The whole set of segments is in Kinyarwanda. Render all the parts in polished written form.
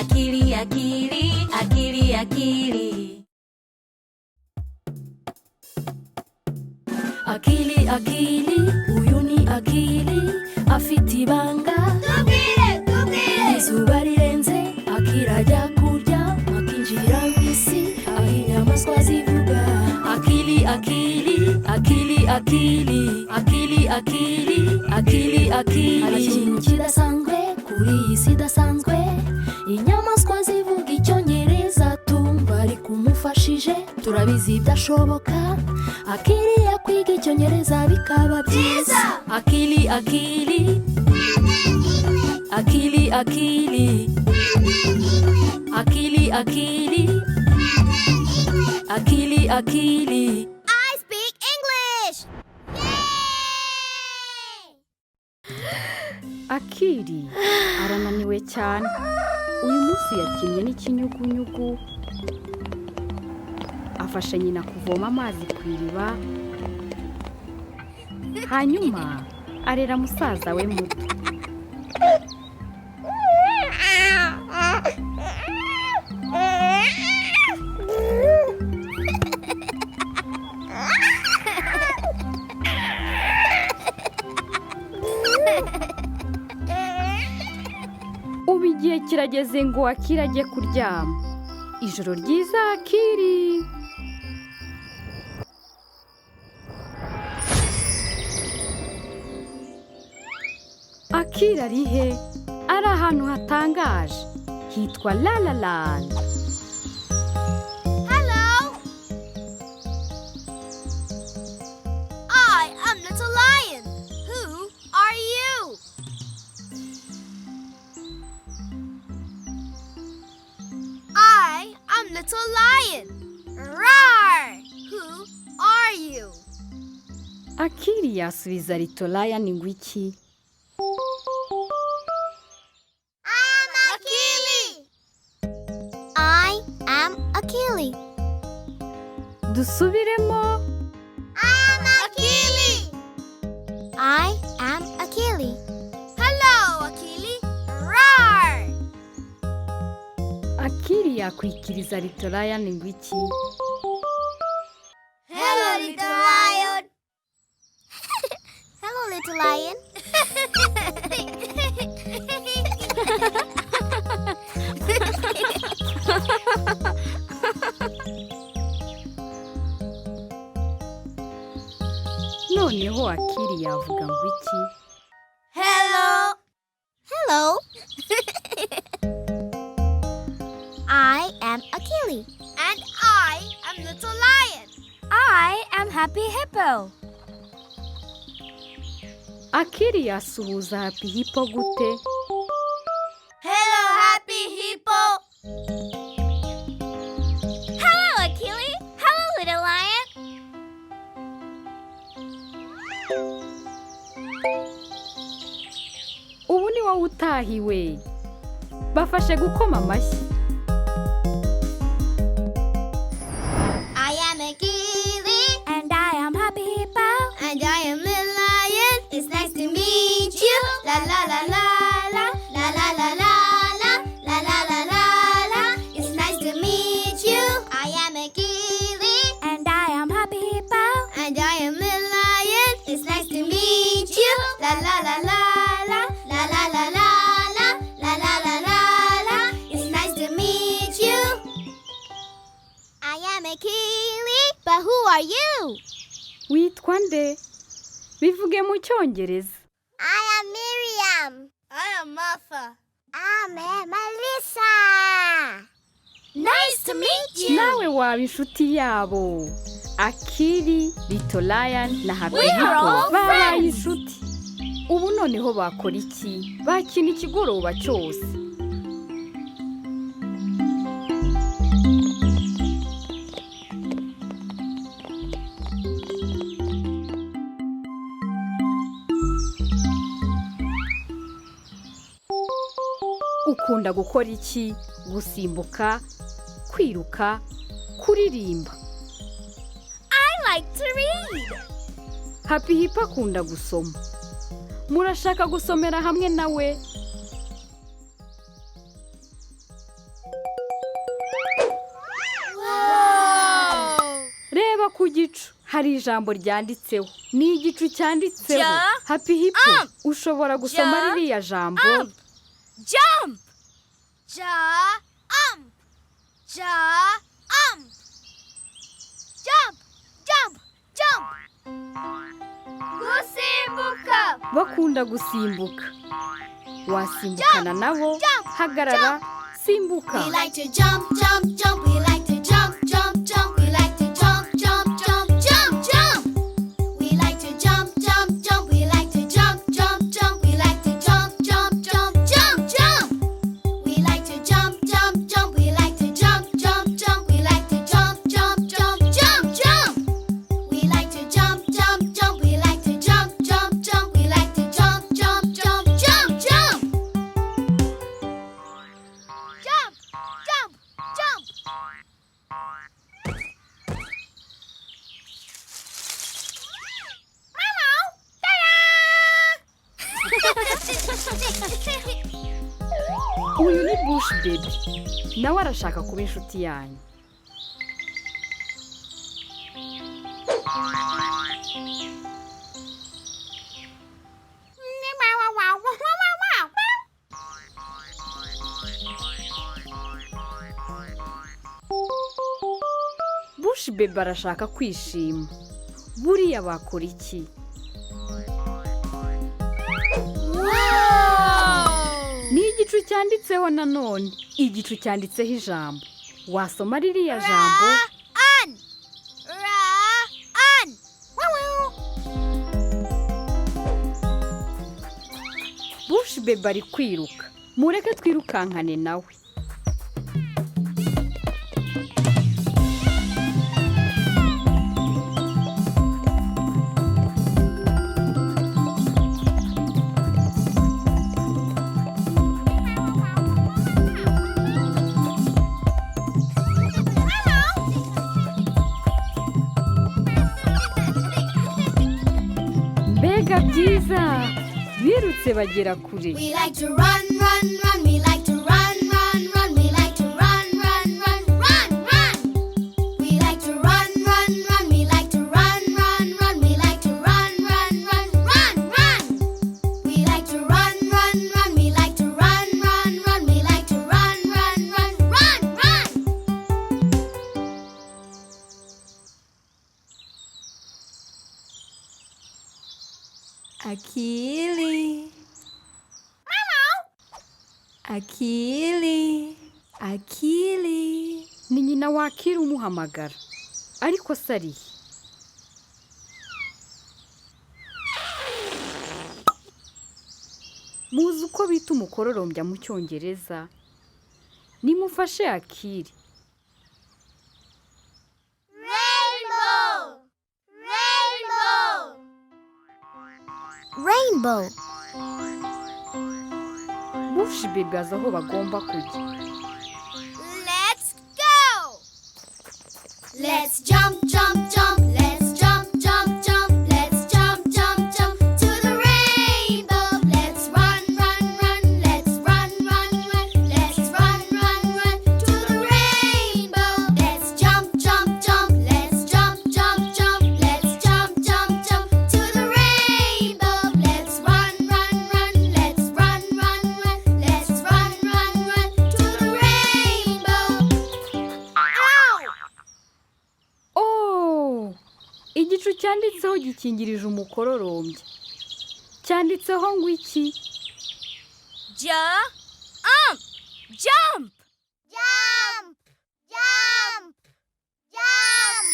akili, akili, akili, akili. Akili, akili, uyu ni akili, afite ibanga. Tubwire. Izuba rirenze, akili ajya kurya, akinjira mu isi, aho inyamaswa zivuga. Akili, akili, akili, akili, akili, akili, akili, akili. Hari ikintu kidasanzwe kuri iyi si idasanzwe, inyamaswa zivuga Icyongereza tumva ari kumufashije, turabizi idashoboka. Akili yakwiga Icyongereza bikaba byiza. Akili, akili, akili, akili, akili, akili, akili, akili. I speak English! Akili arananiwe cyane. Uyu munsi yakinnye n'ikinyugunyugu, afasha nyina kuvoma amazi ku iriba, hanyuma arera musaza we muto. Ubu igihe kirageze ngo Akili ajye kuryama. Ijoro ryiza Akili. Akili ari he? Ari ahantu hatangaje, hitwa Lala Land. Hello! I am Little Lion. Who are you? I am Little Lion. Roar! Who are you? Akili yasubiza Little Lion ngo iki? I'm Akili. I am Akili. Dusubiremo. I'm Akili. I am Akili. Hello, Akili. Roar! Akili yakwikiriza Little Lion ngo iki? Hello, Little Lion. Hello, Little Lion. Noneho Akili yavuga ngo iki? Hello. Hello. I am Akili. And I am Little Lion. I am Happy Hippo. Akili yasuhuza Happy Hippo gute? Hello, Happy Hippo. Hello, Akili. Hello, Little Lion. Ubu ni wowe utahiwe. Bafashe gukoma amashyi. I am Akili. And I am Happy Hippo. And I am Little Lion. It's nice to meet you. La la la la la. La la la la la. La la la la la. It's nice to meet you. I am Akili. And I am Happy Hippo. And I am Little Lion. It's nice to meet you. La la la la la. La la la la la. La la la la la. It's nice to meet you. I am Akili. But who are you? Witwa nde? Bivuge mu Cyongereza. I am Miriam. I am Martha. I'm Melissa. Nice to meet you. Nawe waba inshuti yabo. Akili, Little Lion na Happy We are Hippo all babaye friends. inshuti. Ubu noneho bakora iki? Bakina ikigoroba cyose. Ukunda gukora iki? Gusimbuka, kwiruka, kuririmba. I like to read. Happy Hippo akunda gusoma. Murashaka gusomera hamwe nawe? gicu hari ijambo ryanditseho. Ni igicu cyanditseho. Ja. Happy Hippo, ushobora gusoma Ja. ririya jambo. Jump. Jump. Jump. Jump. Jump. Jump. Gusimbuka. Bakunda gusimbuka. Wasimbukana nabo. Hagarara, simbuka. We like to jump, jump, jump. We like to jump, jump, jump. We like to jump, jump, jump, jump, jump. We like to jump, jump, jump. We like to jump, jump, jump. We like to jump, jump, jump, jump, jump. We like to jump, jump, jump. We like to jump, jump, jump. We like to jump, jump, jump, jump, jump. We like to jump, jump, jump. We like to jump, jump, jump. We like to jump, jump, jump, jump, jump. Jump, jump, jump. Uyu ni Bush Baby. Nawe arashaka kuba inshuti yanyu. Bush Baby arashaka kwishima. Buriya bakora iki? Ni igicu cyanditseho nanone. Igicu cyanditseho ijambo. Wasoma ririya jambo. Run. Run. Bush Baby ari kwiruka. Mureke twirukankane nawe. Mbega byiza! Birutse bagera kure. We like to run, run, run. We like to run, run, run. We like to run, run, run, run, run. We like to run, run, run. We like to run, run, run. We like to run, run, run, run, run. We like to run, run, run. We like to run, run, run. We like to run, run, run, run, run. Akili. Akili. Akili. Ni nyina wa Akili umuhamagara. Ariko sari. Muzi uko bita umukororombya mu Cyongereza? Nimufashe Akili. Rainbow. Rainbow. Rainbow. Bush Baby azi aho bagomba kujya. Let's go. Let's jump, jump, jump. Let's jump, jump, jump. Let's jump, jump, jump to the rainbow. Let's run, run, run. Let's run, run, run. Let's run, run, run to the rainbow. Let's jump, jump, jump. Let's jump, jump, jump. Let's jump, jump, jump to the rainbow. Let's run, run, run. Let's run, run, run. Let's run, run, run to the rainbow. Ow! Oh! Igicu cyanditseho gikingirije umukororombya. Cyanditseho ngo iki? Jump. Jump! Jump. Jump! Jump!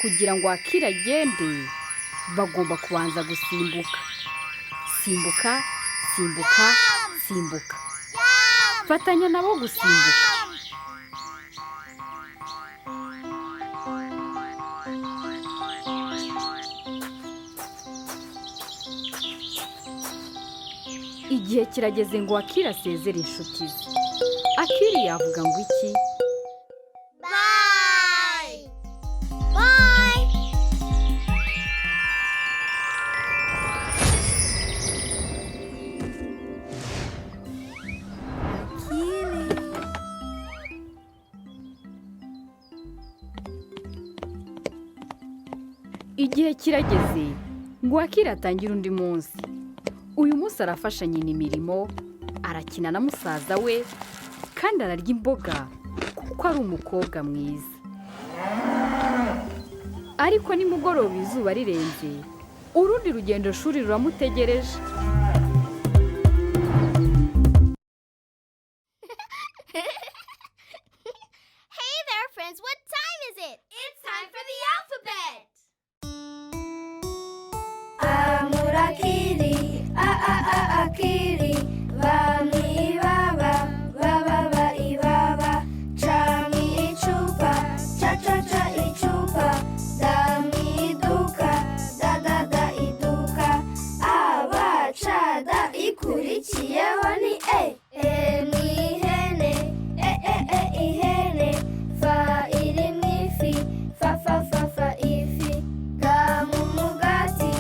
Kugira ngo Akili agende, bagomba kubanza gusimbuka. Simbuka, simbuka, simbuka. Fatanya nabo gusimbuka. Igihe kirageze ngo Akili asezere inshuti ze. Akili yavuga ngo iki? Bye! Bye! igihe kirageze ngo Akili atangire undi munsi. Uyu munsi arafasha nyina imirimo, arakina na musaza we kandi ararya imboga kuko ari umukobwa mwiza. Ariko nimugoroba izuba rirenze, urundi rugendo shuri ruramutegereje. Hey there, friends. What time is it? It's time for the alphabet. Amurakiri, akiri, bami baba, baba ibaba, chami ichupa, cha ichupa, dami duka, da iduka, abacada ikurikiyeho ni ni ihene, ihene, fa iri mu ifi, fa ifi, ga mu mugati,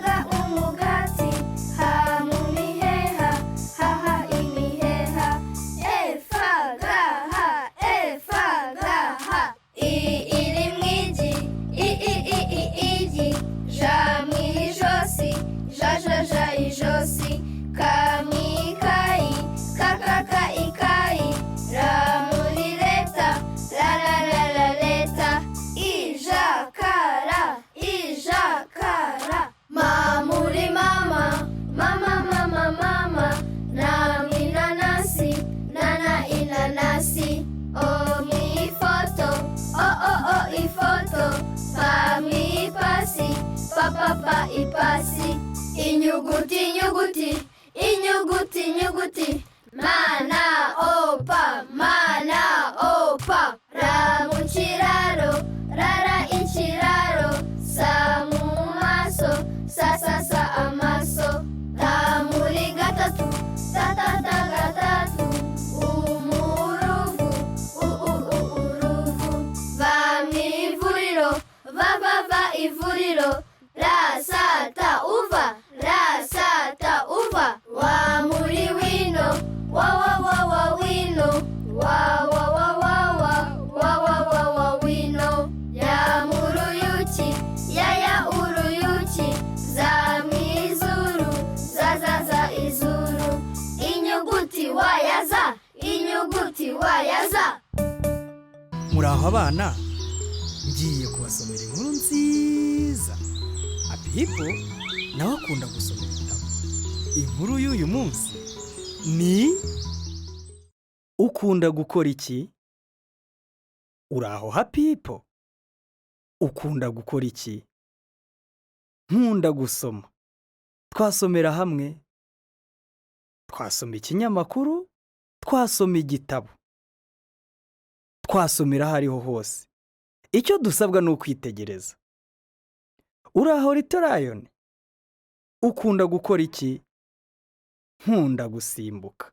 ga umugati, ha mu miheha, ha imiheha, fa ga ha, iri mu igi, igi, ja mu ijosi, ja ijosi, ka mu ikayi, ka ikayi, ra muri leta, la leta, ijakara, ma muri mama, na inanasi, inanasi, o mu ifoto, ifoto, pa mu ipasi, pa ipasi, inyuguti, mana opa, ra mu kiraro, rara ikiraro, sa mu maso, sa amaso, ta muri gatatu, gatatu, umuruvu, uruvu, va mu ivuriro, va ivuriro, rasata uva, wa muri wino, wa wino, wa wino, ya mu ruyuki, ya uruyuki, za mu izuru, za izuru, inyuguti wayaza. Muraho abana, ngiye kubasomera inkuru nziza. Apipo nawe akunda gusoma ibitabo. Inkuru y'uyu munsi ni ukunda gukora iki? Uraho Hapipo, ukunda gukora iki? Nkunda gusoma. Twasomera hamwe, twasoma ikinyamakuru, twasoma igitabo, twasomera aho ariho hose. Icyo dusabwa ni ukwitegereza. Uraho Lion, ukunda gukora iki? Nkunda gusimbuka.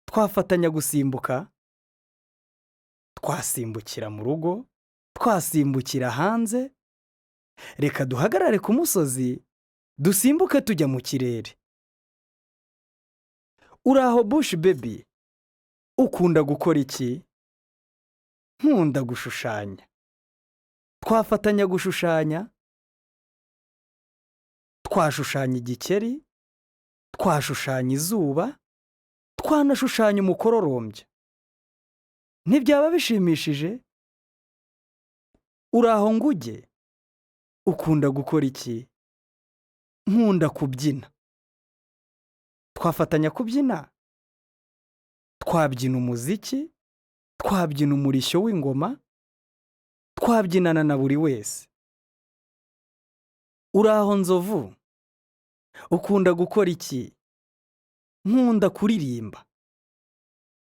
Twafatanya gusimbuka, twasimbukira mu rugo, twasimbukira hanze. Reka duhagarare ku musozi, dusimbuke tujya mu kirere. Uraho Bush baby, ukunda gukora iki? Nkunda gushushanya. Twafatanya gushushanya, twashushanya igikeri, twashushanya izuba, twanashushanya umukororombya. Ntibyaba bishimishije? Uraho Nguge, ukunda gukora iki? Nkunda kubyina. Twafatanya kubyina, twabyina umuziki, twabyina umurishyo w'ingoma, twabyinana na buri wese. Uraho Nzovu, ukunda gukora iki? Nkunda kuririmba.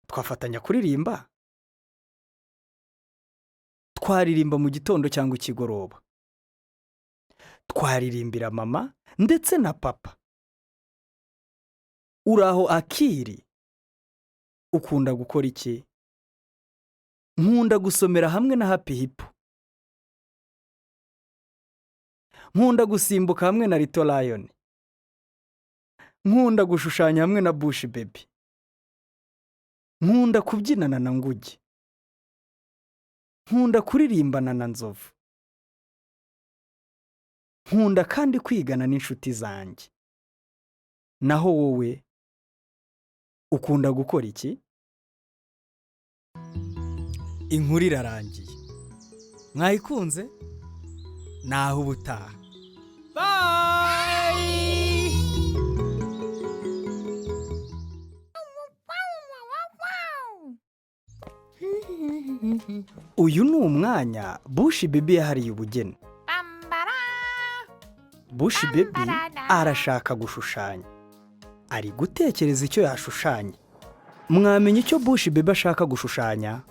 Twafatanya kuririmba, twaririmba mu gitondo cyangwa ikigoroba, twaririmbira mama ndetse na papa. Uraho Akili, ukunda gukora iki? Nkunda gusomera hamwe na Hapipo. Nkunda gusimbuka hamwe na Lion. Nkunda gushushanya hamwe na Bush baby. Nkunda kubyinana na Nguge. Nkunda kuririmbana na Nzovu. nkunda kandi kwigana n'inshuti zanjye. Naho wowe ukunda gukora iki? Inkuru irarangiye. Mwayikunze? Naho ubutaha. Bye! Uyu ni umwanya Bushi Baby yahariye ubugeni. Bushi Baby arashaka gushushanya. Ari gutekereza icyo yashushanya. Mwamenye icyo Bushi Baby ashaka gushushanya?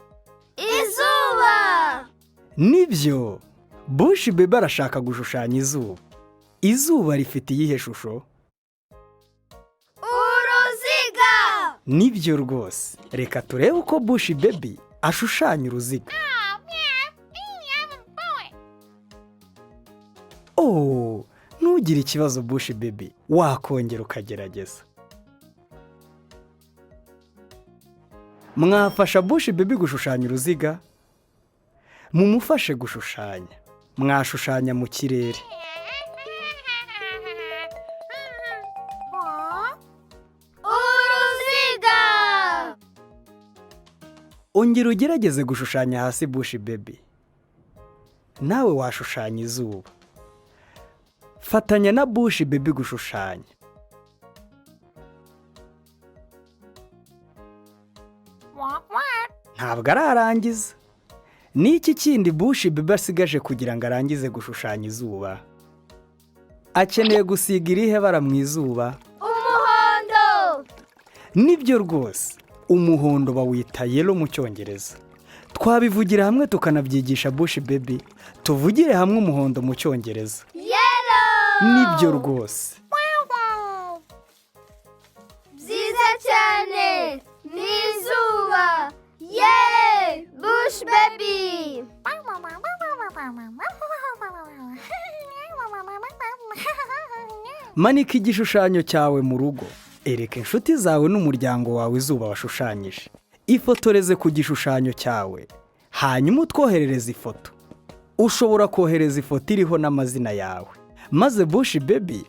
Izuba! Nibyo! Bushi Baby arashaka gushushanya izuba. Izuba rifite iyihe shusho? Uruziga! Nibyo rwose. Reka turebe uko Bushi Baby ashushanya uruziga. Oh, ntugire ikibazo Bushi Baby. Wakongera ukagerageza. Mwafasha Bushi Baby gushushanya uruziga? Mumufashe gushushanya. Mwashushanya mu kirere. Uruziga! Ongera ugerageze gushushanya hasi Bushi Baby. Nawe washushanya izuba. Fatanya na Bushi Baby gushushanya. Ntabwo ararangiza. Ni iki kindi Bushi Baby asigaje kugira ngo arangize gushushanya izuba? Akeneye gusiga irihe bara mu izuba? Umuhondo! Nibyo rwose. Umuhondo bawita yellow mu Cyongereza. Twabivugira hamwe tukanabyigisha Bushi Baby. Tuvugire hamwe umuhondo mu Cyongereza. Yellow! Nibyo rwose. Byiza cyane! Ni izuba! Yay! Bush Baby! Manika igishushanyo cyawe mu rugo. Ereka inshuti zawe n'umuryango wawe izuba washushanyije. Ifotoreze ku gishushanyo cyawe. Hanyuma utwoherereze ifoto. Ushobora kohereza ifoto iriho n'amazina yawe. Maze Bushi Baby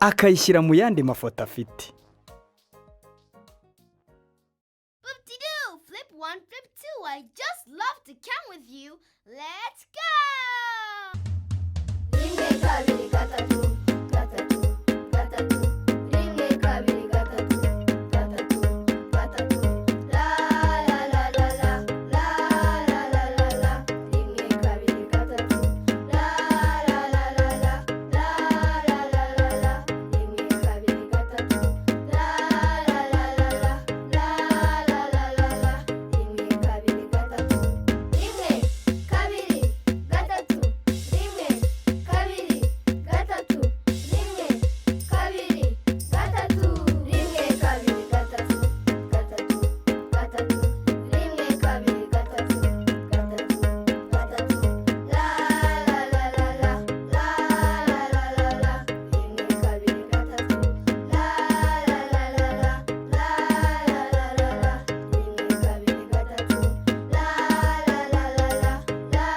akayishyira mu yandi mafoto afite. Boop-de-doo! Flip one, flip two. I just love to count with you. Let's go! Rimwe, kabiri, gatatu, gatatu, gatatu. Rimwe, kabiri, gatatu, gatatu, gatatu. La la la la la, la la la la la. Rimwe, kabiri, gatatu. La la la la la, la la la la la. Rimwe, kabiri, gatatu. La la la la la, la la la la la. Rimwe, kabiri, gatatu. Rimwe, kabiri, gatatu. Rimwe, kabiri, gatatu. Rimwe, kabiri, gatatu. Rimwe, kabiri, gatatu. Gatatu, gatatu. Rimwe, kabiri, gatatu. Gatatu, gatatu. La la la la la, la la la la la. Rimwe, kabiri, gatatu. La la la la la, la la la la la. Rimwe, kabiri, gatatu. La la la la la, la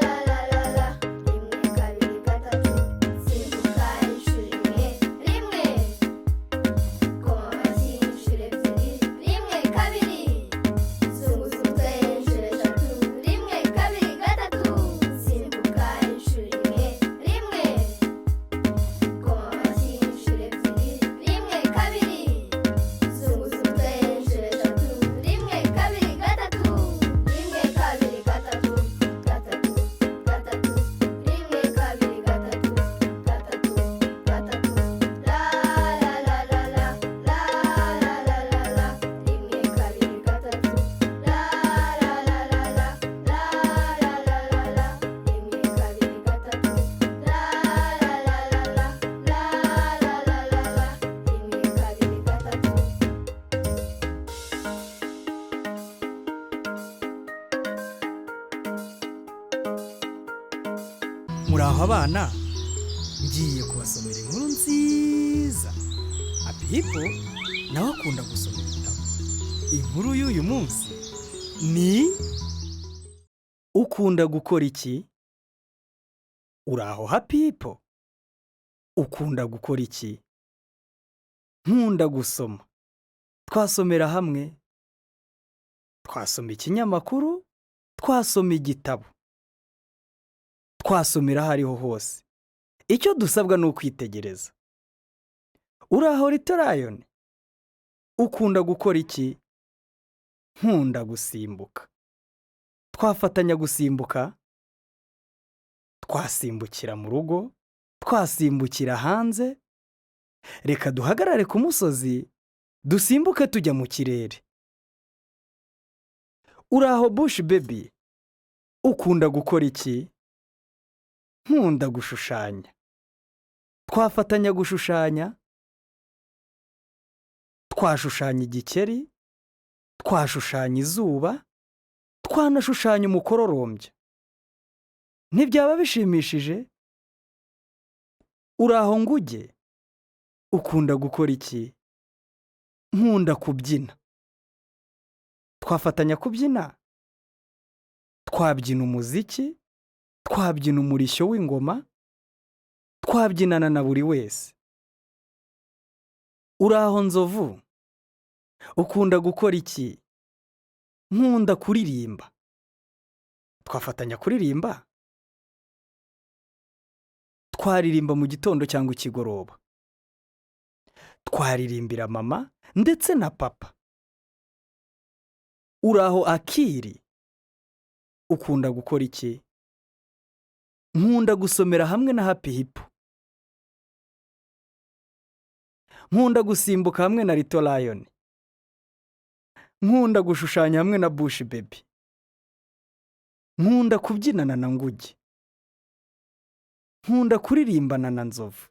la la la la. Rimwe, kabiri, gatatu. Zivuga inshuro imwe, rimwe. Koma amashyi inshuro ebyiri, rimwe, kabiri. Zunguza umutwe inshuro eshatu, rimwe, kabiri, gatatu. Simbuka inshuro imwe, rimwe. Koma amashyi inshuro ebyiri, rimwe, kabiri. Zunguza umutwe inshuro eshatu, rimwe, kabiri, gatatu. Rimwe, kabiri, gatatu, gatatu, gatatu. Rimwe, kabiri, gatatu, gatatu, gatatu. La la la la la, la la la la la. Rimwe, kabiri, gatatu. La la la la la, la la la la la. Rimwe, kabiri, gatatu. La la la la la, la la la la la. Rimwe, kabiri, gatatu. Muraho abana. Ngiye kubasomera inkuru nziza. Apipo nawe akunda gusoma ibitabo. Inkuru y'uyu munsi ni ukunda gukora iki? Uraho Hapipo? ukunda gukora iki? Nkunda gusoma. Twasomera hamwe. Twasoma ikinyamakuru, twasoma igitabo. Twasomera aho ariho hose. Icyo dusabwa ni ukwitegereza. Uraho Lion? Ukunda gukora iki? Nkunda gusimbuka. Twafatanya gusimbuka. Twasimbukira mu rugo, twasimbukira hanze. Reka duhagarare ku musozi, dusimbuke tujya mu kirere. Uraho Bush baby? Ukunda gukora iki? Nkunda gushushanya. Twafatanya gushushanya. Twashushanya igikeri, twashushanya izuba, twanashushanya umukororombya. Ntibyaba bishimishije? Uraho Nguge? Ukunda gukora iki? Nkunda kubyina. Twafatanya kubyina. Twabyina umuziki, twabyina umurishyo w'ingoma, twabyinana na buri wese. Uraho Nzovu? Ukunda gukora iki? Nkunda kuririmba. Twafatanya kuririmba. Twaririmba mu gitondo cyangwa ikigoroba. Twaririmbira mama ndetse na papa. Uraho Akili? Ukunda gukora iki? Nkunda gusomera hamwe na Happy Hippo. Nkunda gusimbuka hamwe na Lion. Nkunda gushushanya hamwe na Bush baby. Nkunda kubyinana na Nguge. Nkunda kuririmbana na Nzovu.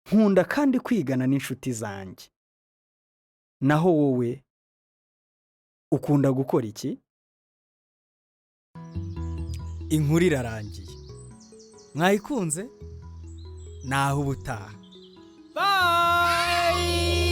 Nkunda kandi kwigana n'inshuti zanjye. Naho wowe ukunda gukora iki? Inkuru irarangiye. Mwayikunze? Naho ubutaha. Bye!